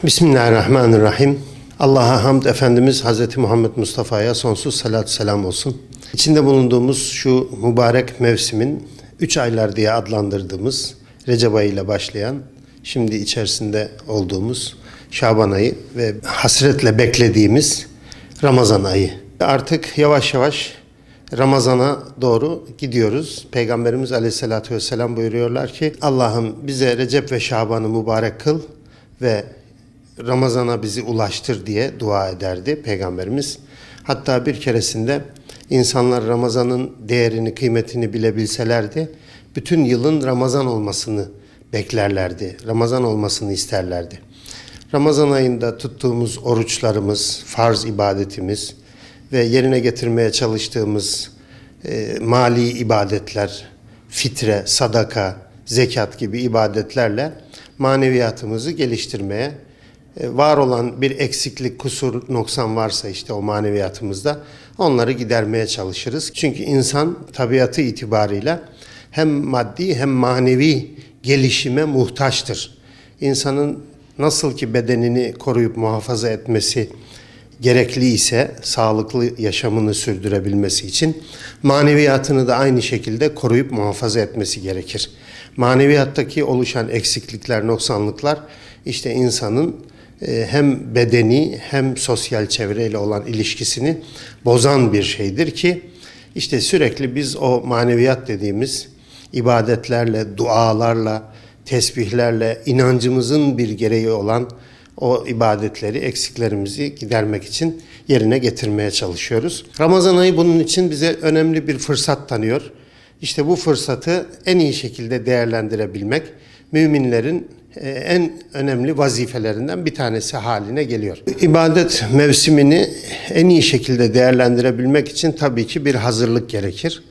Bismillahirrahmanirrahim. Allah'a hamd, Efendimiz Hazreti Muhammed Mustafa'ya sonsuz salat selam olsun. İçinde bulunduğumuz şu mübarek mevsimin 3 aylar diye adlandırdığımız Recep ayı ile başlayan, şimdi içerisinde olduğumuz Şaban ayı ve hasretle beklediğimiz Ramazan ayı. Artık yavaş yavaş Ramazan'a doğru gidiyoruz. Peygamberimiz Aleyhisselatü Vesselam buyuruyorlar ki Allah'ım bize Recep ve Şaban'ı mübarek kıl ve Ramazan'a bizi ulaştır diye dua ederdi Peygamberimiz. Hatta bir keresinde insanlar Ramazan'ın değerini, kıymetini bilebilselerdi, bütün yılın Ramazan olmasını beklerlerdi. Ramazan olmasını isterlerdi. Ramazan ayında tuttuğumuz oruçlarımız, farz ibadetimiz ve yerine getirmeye çalıştığımız mali ibadetler, fitre, sadaka, zekat gibi ibadetlerle maneviyatımızı geliştirmeye, var olan bir eksiklik, kusur, noksan varsa işte o maneviyatımızda onları gidermeye çalışırız. Çünkü insan tabiatı itibarıyla hem maddi hem manevi gelişime muhtaçtır. İnsanın nasıl ki bedenini koruyup muhafaza etmesi gerekli ise sağlıklı yaşamını sürdürebilmesi için maneviyatını da aynı şekilde koruyup muhafaza etmesi gerekir. Maneviyattaki oluşan eksiklikler, noksanlıklar işte insanın hem bedeni hem sosyal çevreyle olan ilişkisini bozan bir şeydir ki işte sürekli biz o maneviyat dediğimiz ibadetlerle, dualarla, tesbihlerle inancımızın bir gereği olan o ibadetleri, eksiklerimizi gidermek için yerine getirmeye çalışıyoruz. Ramazan ayı bunun için bize önemli bir fırsat tanıyor. İşte bu fırsatı en iyi şekilde değerlendirebilmek müminlerin en önemli vazifelerinden bir tanesi haline geliyor. İbadet mevsimini en iyi şekilde değerlendirebilmek için tabii ki bir hazırlık gerekir.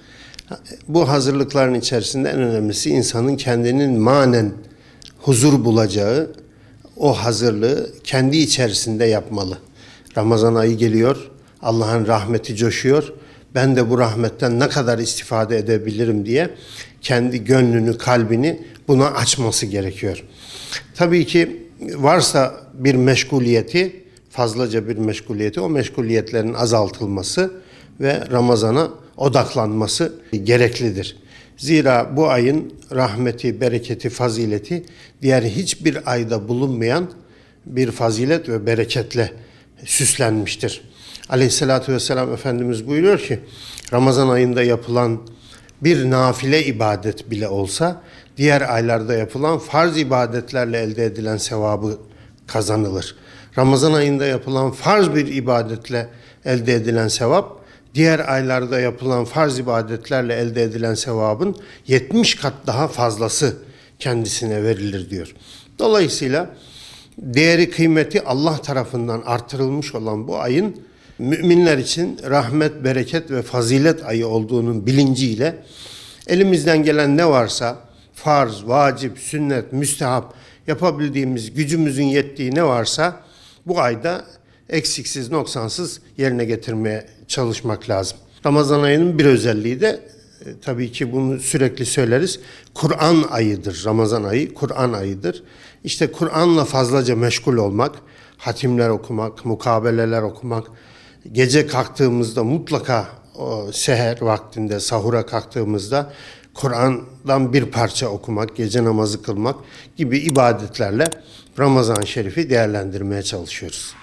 Bu hazırlıkların içerisinde en önemlisi insanın kendinin manen huzur bulacağı o hazırlığı kendi içerisinde yapmalı. Ramazan ayı geliyor, Allah'ın rahmeti coşuyor. Ben de bu rahmetten ne kadar istifade edebilirim diye kendi gönlünü, kalbini buna açması gerekiyor. Tabii ki varsa bir meşguliyeti, fazlaca bir meşguliyeti, o meşguliyetlerin azaltılması ve Ramazan'a odaklanması gereklidir. Zira bu ayın rahmeti, bereketi, fazileti diğer hiçbir ayda bulunmayan bir fazilet ve bereketle süslenmiştir. Aleyhissalatü vesselam Efendimiz buyuruyor ki Ramazan ayında yapılan bir nafile ibadet bile olsa diğer aylarda yapılan farz ibadetlerle elde edilen sevabı kazanılır. Ramazan ayında yapılan farz bir ibadetle elde edilen sevap diğer aylarda yapılan farz ibadetlerle elde edilen sevabın 70 kat daha fazlası kendisine verilir diyor. Dolayısıyla değeri, kıymeti Allah tarafından artırılmış olan bu ayın müminler için rahmet, bereket ve fazilet ayı olduğunun bilinciyle elimizden gelen ne varsa farz, vacip, sünnet, müstehap yapabildiğimiz, gücümüzün yettiği ne varsa bu ayda eksiksiz, noksansız yerine getirmeye çalışmak lazım. Ramazan ayının bir özelliği de tabii ki bunu sürekli söyleriz. Kur'an ayıdır. Ramazan ayı Kur'an ayıdır. İşte Kur'an'la fazlaca meşgul olmak, hatimler okumak, mukabeleler okumak, gece kalktığımızda mutlaka o seher vaktinde, sahura kalktığımızda Kur'an'dan bir parça okumak, gece namazı kılmak gibi ibadetlerle Ramazan-ı Şerif'i değerlendirmeye çalışıyoruz.